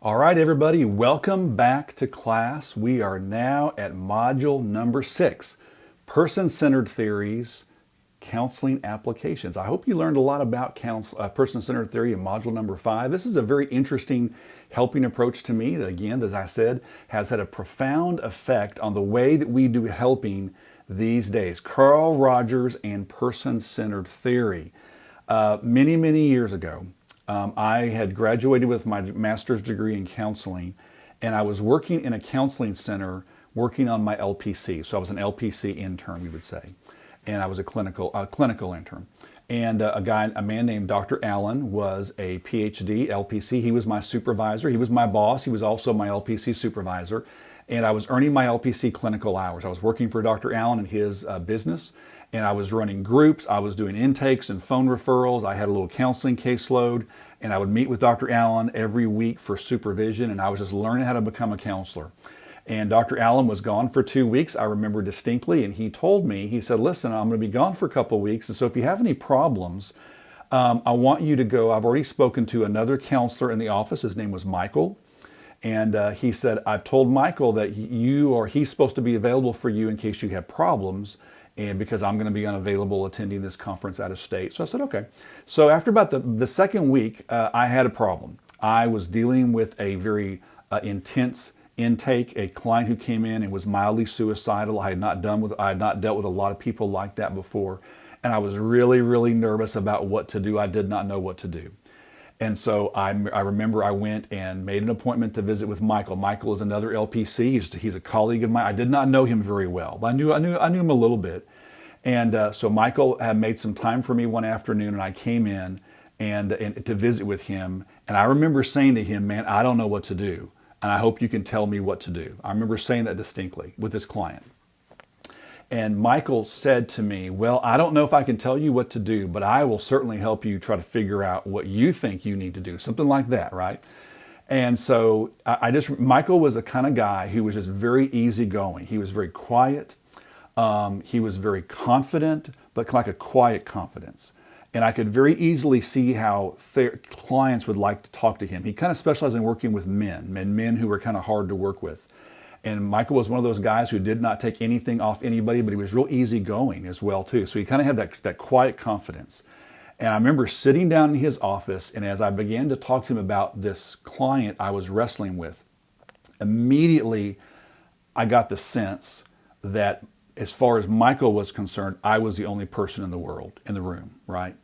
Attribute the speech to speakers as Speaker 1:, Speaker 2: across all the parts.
Speaker 1: All right, everybody, welcome back to class. We are now at module number 6, Person-Centered Theories, Counseling Applications. I hope you learned a lot about person-centered theory in module number 5. This is a very interesting helping approach to me that, again, as I said, has had a profound effect on the way that we do helping these days. Carl Rogers and person-centered theory. Many years ago, I had graduated with my master's degree in counseling, and I was working in a counseling center working on my LPC. So I was an LPC intern, we would say, and I was a clinical intern. And a man named Dr. Allen was a PhD LPC. He was my supervisor. He was my boss. He was also my LPC supervisor. And I was earning my LPC clinical hours. I was working for Dr. Allen and his business, and I was running groups. I was doing intakes and phone referrals. I had a little counseling caseload, and I would meet with Dr. Allen every week for supervision, and I was just learning how to become a counselor. And Dr. Allen was gone for 2 weeks, I remember distinctly, and he told me, he said, listen, I'm going to be gone for a couple of weeks, and so if you have any problems, I want you to go. I've already spoken to another counselor in the office. His name was Michael. And he said, I've told Michael that he's supposed to be available for you in case you have problems, and because I'm going to be unavailable attending this conference out of state. So I said, okay. So after about the second week, I had a problem. I was dealing with a very intense intake, a client who came in and was mildly suicidal. I had not dealt with a lot of people like that before. And I was really nervous about what to do. I did not know what to do. And so I remember I went and made an appointment to visit with Michael. Michael is another LPC. He's a colleague of mine. I did not know him very well, but I knew him a little bit. And so Michael had made some time for me one afternoon, and I came in and to visit with him. And I remember saying to him, man, I don't know what to do, and I hope you can tell me what to do. I remember saying that distinctly with this client. And Michael said to me, well, I don't know if I can tell you what to do, but I will certainly help you try to figure out what you think you need to do. Something like that, right? And so Michael was the kind of guy who was just very easygoing. He was very quiet. He was very confident, but like a quiet confidence. And I could very easily see how clients would like to talk to him. He kind of specialized in working with men who were kind of hard to work with. And Michael was one of those guys who did not take anything off anybody, but he was real easygoing as well, too. So he kind of had that quiet confidence. And I remember sitting down in his office, and as I began to talk to him about this client I was wrestling with, immediately I got the sense that as far as Michael was concerned, I was the only person in the world, in the room, right?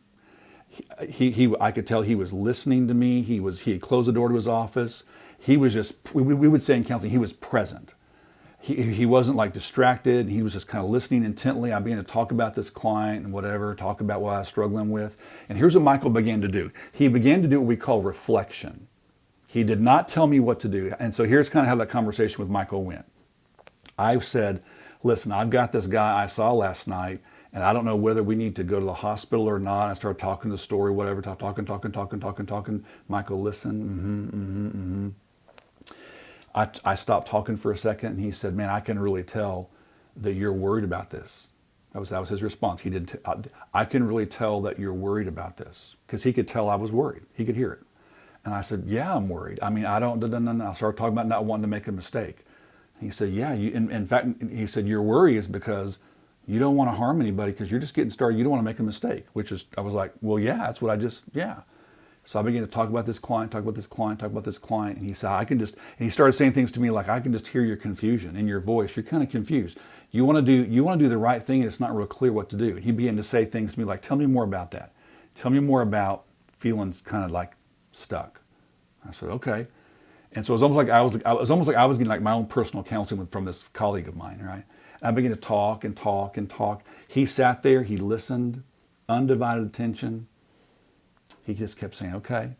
Speaker 1: I could tell he was listening to me. He had closed the door to his office. He was just, we would say in counseling, he was present. He wasn't like distracted. He was just kind of listening intently. I began to talk about this client and whatever, talk about what I was struggling with. And here's what Michael began to do. He began to do what we call reflection. He did not tell me what to do. And so here's kind of how that conversation with Michael went. I said, listen, I've got this guy I saw last night, and I don't know whether we need to go to the hospital or not. I started talking the story, whatever, talking. Michael, listen, I stopped talking for a second, and he said, man, I can really tell that you're worried about this. That was his response. I can really tell that you're worried about this, because he could tell I was worried. He could hear it. And I said, yeah, I'm worried. I mean, I started talking about not wanting to make a mistake. He said, yeah, in fact, he said, your worry is because you don't want to harm anybody because you're just getting started. You don't want to make a mistake, I was like, well, yeah, that's what yeah. So I began to talk about this client, and he said, and he started saying things to me like, I can just hear your confusion in your voice. You're kind of confused. You want to do the right thing, and it's not real clear what to do. He began to say things to me like, tell me more about that. Tell me more about feeling kind of like stuck. I said, okay. And so it was almost like I was getting like my own personal counseling from this colleague of mine, right? And I began to talk. He sat there, he listened, undivided attention. He just kept saying, okay.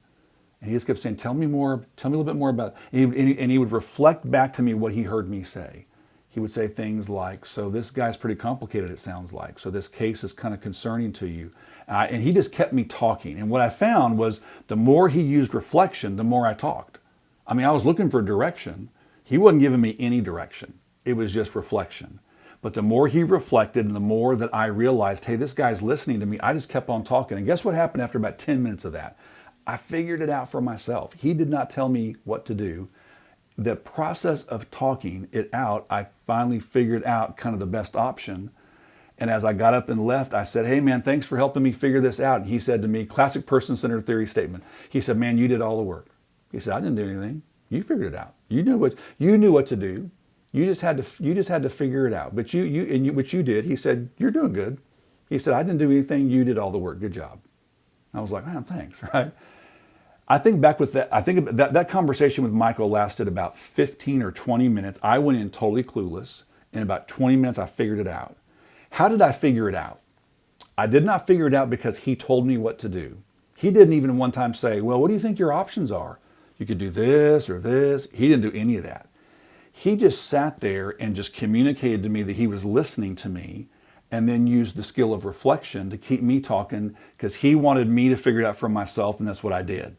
Speaker 1: And he just kept saying, tell me a little bit more about it. And he would reflect back to me what he heard me say. He would say things like, so this guy's pretty complicated, it sounds like. So this case is kind of concerning to you. And he just kept me talking. And what I found was the more he used reflection, the more I talked. I mean, I was looking for direction. He wasn't giving me any direction. It was just reflection. But the more he reflected and the more that I realized, hey, this guy's listening to me, I just kept on talking. And guess what happened after about 10 minutes of that? I figured it out for myself. He did not tell me what to do. The process of talking it out, I finally figured out kind of the best option. And as I got up and left, I said, hey man, thanks for helping me figure this out. And he said to me, classic person-centered theory statement. He said, man, you did all the work. He said, I didn't do anything. You figured it out. You knew what to do. You just had to figure it out. But what you did, he said, you're doing good. He said, I didn't do anything. You did all the work. Good job. I was like, man, thanks, right? I think back with that, I think that conversation with Michael lasted about 15 or 20 minutes. I went in totally clueless. In about 20 minutes, I figured it out. How did I figure it out? I did not figure it out because he told me what to do. He didn't even one time say, well, what do you think your options are? You could do this or this. He didn't do any of that. He just sat there and just communicated to me that he was listening to me, and then used the skill of reflection to keep me talking because he wanted me to figure it out for myself, and that's what I did.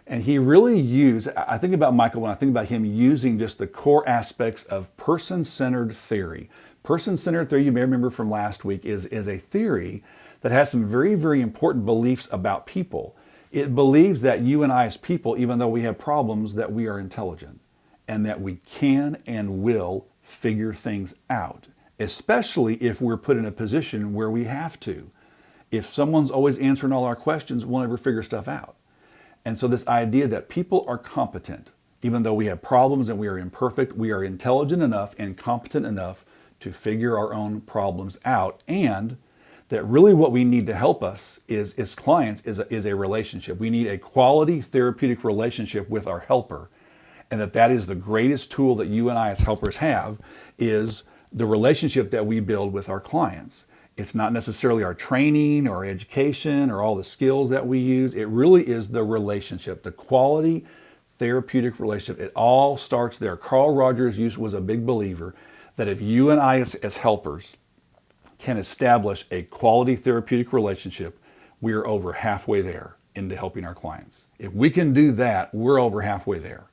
Speaker 1: And he really used, I think about Michael when I think about him using just the core aspects of person-centered theory. Person-centered theory, you may remember from last week, is a theory that has some very, very important beliefs about people. It believes that you and I as people, even though we have problems, that we are intelligent and that we can and will figure things out, especially if we're put in a position where we have to. If someone's always answering all our questions, we'll never figure stuff out. And so this idea that people are competent, even though we have problems and we are imperfect, we are intelligent enough and competent enough to figure our own problems out, and that really what we need to help us is clients is a relationship. We need a quality therapeutic relationship with our helper, and that is the greatest tool that you and I as helpers have is the relationship that we build with our clients. It's not necessarily our training or our education or all the skills that we use. It really is the relationship, the quality therapeutic relationship. It all starts there. Carl Rogers was a big believer that if you and I as helpers can establish a quality therapeutic relationship, we are over halfway there into helping our clients. If we can do that, we're over halfway there.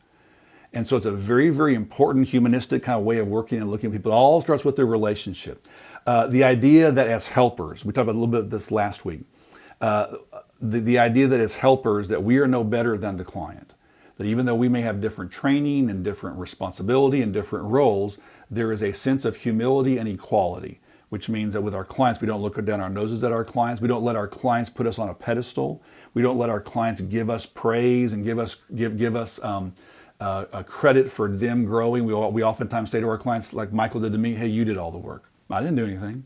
Speaker 1: And so it's a very, very important humanistic kind of way of working and looking at people. It all starts with their relationship. The idea that as helpers, we talked about a little bit of this last week, the idea that as helpers that we are no better than the client. That even though we may have different training and different responsibility and different roles, there is a sense of humility and equality, which means that with our clients, we don't look down our noses at our clients. We don't let our clients put us on a pedestal. We don't let our clients give us praise and give us a credit for them growing. We oftentimes say to our clients, like Michael did to me, hey, you did all the work. I didn't do anything.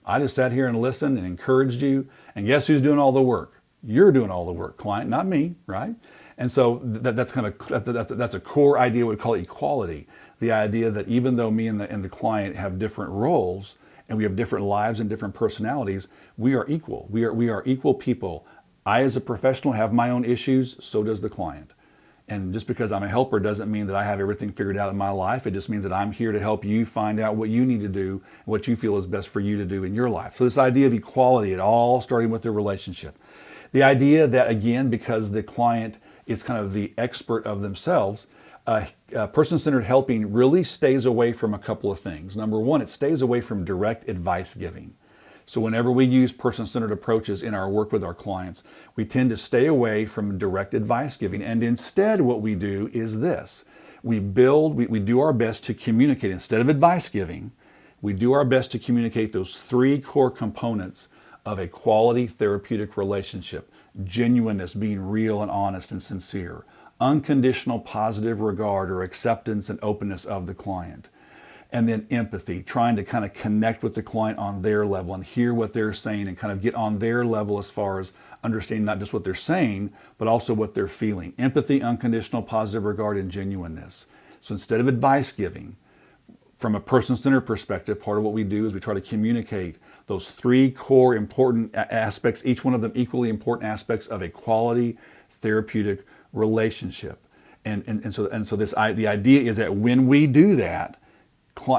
Speaker 1: I just sat here and listened and encouraged you. And guess who's doing all the work? You're doing all the work, client, not me, right? And so that's a core idea we call equality. The idea that even though me and the client have different roles and we have different lives and different personalities, we are equal. We are equal people. I as a professional have my own issues, so does the client. And just because I'm a helper doesn't mean that I have everything figured out in my life. It just means that I'm here to help you find out what you need to do, what you feel is best for you to do in your life. So this idea of equality, it all starting with the relationship. The idea that, again, because the client is kind of the expert of themselves, person-centered helping really stays away from a couple of things. Number one, it stays away from direct advice giving. So whenever we use person-centered approaches in our work with our clients, we tend to stay away from direct advice giving. And instead what we do is this. We do our best to communicate. Instead of advice giving, we do our best to communicate those three core components of a quality therapeutic relationship. Genuineness, being real and honest and sincere. Unconditional positive regard or acceptance and openness of the client. And then empathy, trying to kind of connect with the client on their level and hear what they're saying and kind of get on their level as far as understanding not just what they're saying, but also what they're feeling. Empathy, unconditional positive regard, and genuineness. So instead of advice giving, from a person-centered perspective, part of what we do is we try to communicate those three core important aspects, each one of them equally important aspects of a quality therapeutic relationship. And so the idea is that when we do that,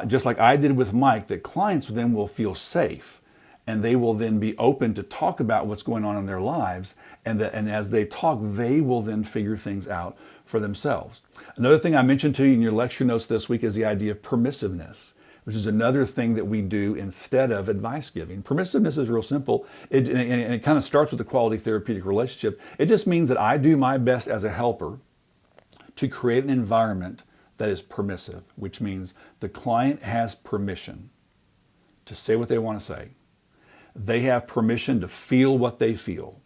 Speaker 1: just like I did with Mike, that clients then will feel safe and they will then be open to talk about what's going on in their lives. And as they talk, they will then figure things out for themselves. Another thing I mentioned to you in your lecture notes this week is the idea of permissiveness. which is another thing that we do instead of advice giving. Permissiveness is real simple, and it kind of starts with the quality therapeutic relationship. It just means that I do my best as a helper to create an environment that is permissive, which means the client has permission to say what they want to say. They have permission to feel what they feel.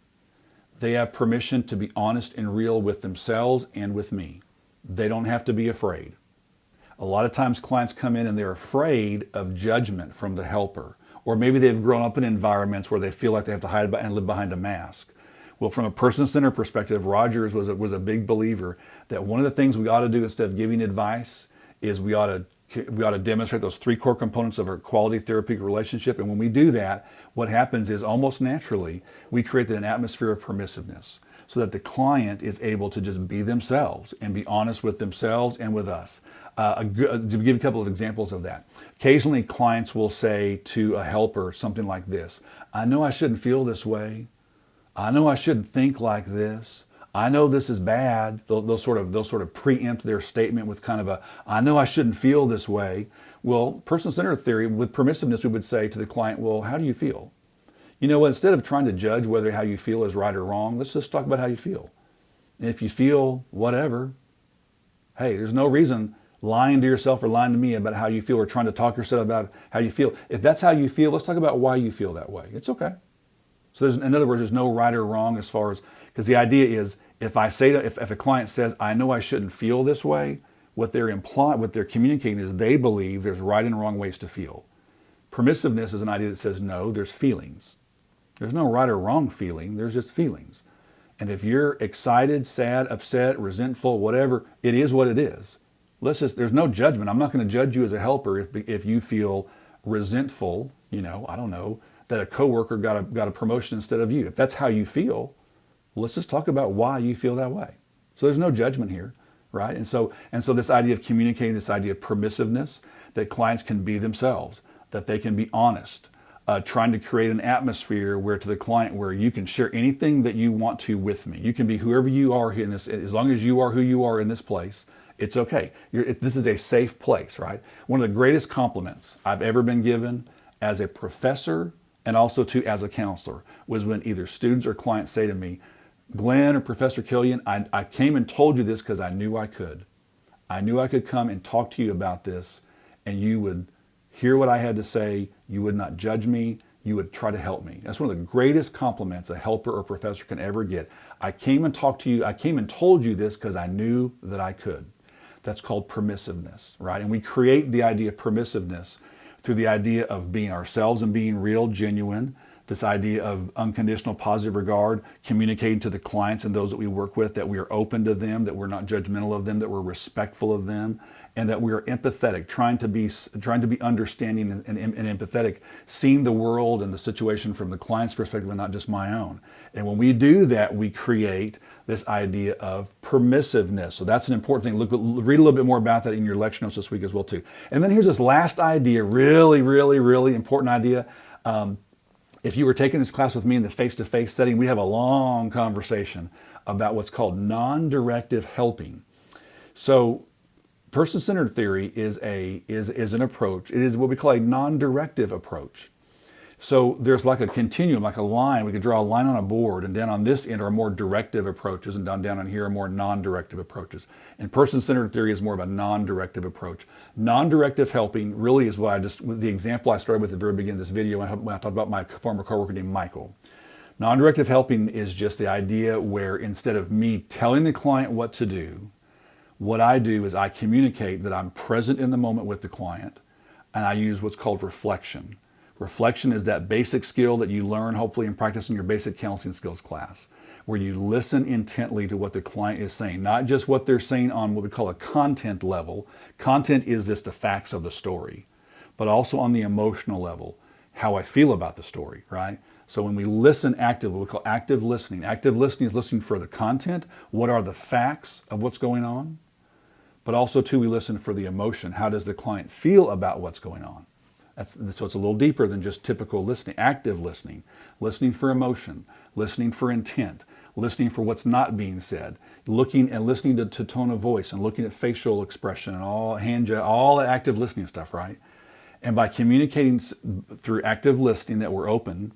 Speaker 1: They have permission to be honest and real with themselves and with me. They don't have to be afraid. A lot of times clients come in and they're afraid of judgment from the helper, or maybe they've grown up in environments where they feel like they have to hide and live behind a mask. Well, from a person-centered perspective, Rogers was a big believer that one of the things we ought to do instead of giving advice is we ought to demonstrate those 3 core components of our quality therapeutic relationship. And when we do that, what happens is almost naturally, we create an atmosphere of permissiveness so that the client is able to just be themselves and be honest with themselves and with us. To give a couple of examples of that. Occasionally, clients will say to a helper something like this: I know I shouldn't feel this way. I know I shouldn't think like this. I know this is bad. They'll sort of preempt their statement with kind of a, I know I shouldn't feel this way. Well, person-centered theory, with permissiveness, we would say to the client, well, how do you feel? You know what, instead of trying to judge whether how you feel is right or wrong, let's just talk about how you feel. And if you feel whatever, hey, there's no reason lying to yourself or lying to me about how you feel or trying to talk yourself about how you feel. If that's how you feel, let's talk about why you feel that way. It's okay. So in other words, there's no right or wrong as far as, because the idea is if a client says, I know I shouldn't feel this way, what they're communicating is they believe there's right and wrong ways to feel. Permissiveness is an idea that says, no, there's feelings. There's no right or wrong feeling, there's just feelings. And if you're excited, sad, upset, resentful, whatever, it is what it is. There's no judgment. I'm not going to judge you as a helper if you feel resentful, I don't know, that a coworker got a promotion instead of you. If that's how you feel, let's just talk about why you feel that way. So there's no judgment here, right? And so this idea of communicating, this idea of permissiveness, that clients can be themselves, that they can be honest, trying to create an atmosphere where to the client where you can share anything that you want to with me. You can be whoever you are in this, as long as you are who you are in this place. It's okay. This is a safe place, right? One of the greatest compliments I've ever been given as a professor and also as a counselor was when either students or clients say to me, Glenn or Professor Killian, I came and told you this because I knew I could. I knew I could come and talk to you about this and you would hear what I had to say. You would not judge me. You would try to help me. That's one of the greatest compliments a helper or professor can ever get. I came and talked to you. I came and told you this because I knew that I could. That's called permissiveness, right? And we create the idea of permissiveness through the idea of being ourselves and being real, genuine, this idea of unconditional positive regard, communicating to the clients and those that we work with that we are open to them, that we're not judgmental of them, that we're respectful of them, and that we are empathetic, trying to be understanding and empathetic, seeing the world and the situation from the client's perspective and not just my own. And when we do that, we create this idea of permissiveness. So that's an important thing. Read a little bit more about that in your lecture notes this week as well too. And then here's this last idea, really, really, really important idea. If you were taking this class with me in the face-to-face setting, we have a long conversation about what's called non-directive helping. So person-centered theory is an approach. It is what we call a non-directive approach. So there's like a continuum, like a line. We could draw a line on a board, and down on this end are more directive approaches, and down on here are more non-directive approaches. And person-centered theory is more of a non-directive approach. Non-directive helping really is the example I started with at the very beginning of this video when I talked about my former coworker named Michael. Non-directive helping is just the idea where instead of me telling the client what to do, what I do is I communicate that I'm present in the moment with the client, and I use what's called reflection. Reflection is that basic skill that you learn, hopefully, in practicing your basic counseling skills class, where you listen intently to what the client is saying, not just what they're saying on what we call a content level. Content is just the facts of the story, but also on the emotional level, how I feel about the story, right? So when we listen actively, we call active listening. Active listening is listening for the content. What are the facts of what's going on? But also, too, we listen for the emotion. How does the client feel about what's going on? So it's a little deeper than just typical listening. Active listening, listening for emotion, listening for intent, listening for what's not being said, looking and listening to tone of voice and looking at facial expression and all the active listening stuff, right? And by communicating through active listening that we're open,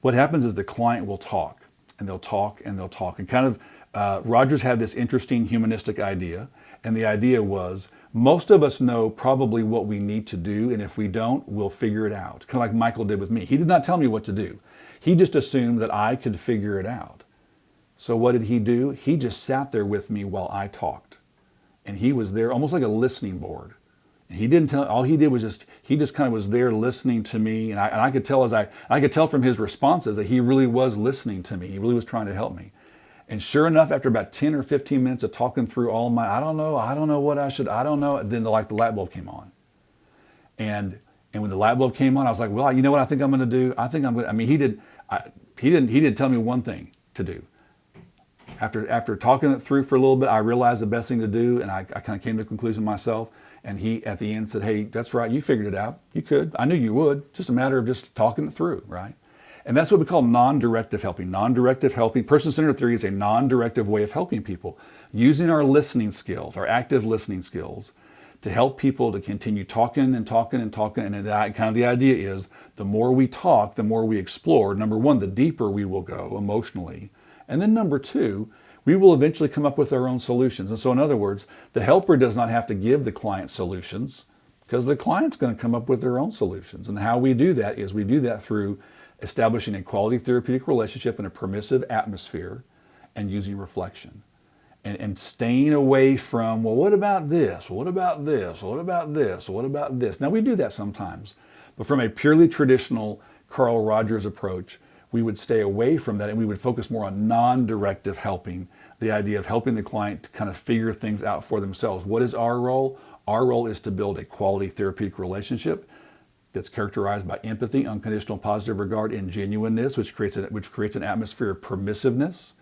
Speaker 1: what happens is the client will talk, and they'll talk, and they'll talk. And kind of, Rogers had this interesting humanistic idea, and the idea was, most of us know probably what we need to do, and if we don't, we'll figure it out. Kind of like Michael did with me. He did not tell me what to do. He just assumed that I could figure it out. So what did he do? He just sat there with me while I talked. And he was there almost like a listening board. And he didn't tell, all he did was he just kind of was there listening to me. And I could tell I could tell from his responses that he really was listening to me. He really was trying to help me. And sure enough, after about 10 or 15 minutes of talking through all my, I don't know what I should, I don't know. Then the light bulb came on. And when the light bulb came on, I was like, well, you know what I think I'm going to do? I mean, he didn't tell me one thing to do. After talking it through for a little bit, I realized the best thing to do, and I kind of came to the conclusion myself. And he, at the end, said, hey, that's right, you figured it out. You could. I knew you would. Just a matter of just talking it through, right? And that's what we call non-directive helping. Non-directive helping, person-centered theory is a non-directive way of helping people, using our listening skills, our active listening skills, to help people to continue talking and talking and talking. And kind of the idea is, the more we talk, the more we explore. Number one, the deeper we will go emotionally. And then number two, we will eventually come up with our own solutions. And so in other words, the helper does not have to give the client solutions, because the client's going to come up with their own solutions. And how we do that is we do that through establishing a quality therapeutic relationship in a permissive atmosphere and using reflection. And staying away from, well, what about this? What about this? What about this? What about this? Now, we do that sometimes. But from a purely traditional Carl Rogers approach, we would stay away from that, and we would focus more on non-directive helping, the idea of helping the client to kind of figure things out for themselves. What is our role? Our role is to build a quality therapeutic relationship that's characterized by empathy, unconditional positive regard, and genuineness, which creates an atmosphere of permissiveness.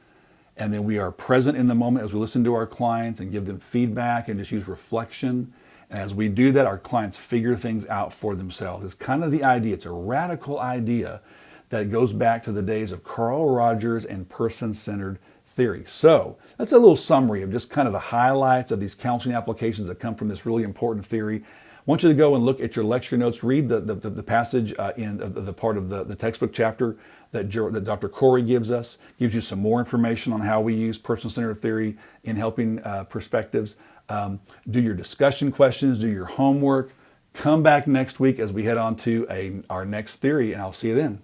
Speaker 1: And then we are present in the moment as we listen to our clients and give them feedback and just use reflection. And as we do that, our clients figure things out for themselves. It's kind of the idea. It's a radical idea that goes back to the days of Carl Rogers and person-centered theory. So that's a little summary of just kind of the highlights of these counseling applications that come from this really important theory. I want you to go and look at your lecture notes, read the passage in the part of the textbook chapter that Dr. Corey gives us, gives you some more information on how we use person-centered theory in helping perspectives. Do your discussion questions, do your homework. Come back next week as we head on to our next theory, and I'll see you then.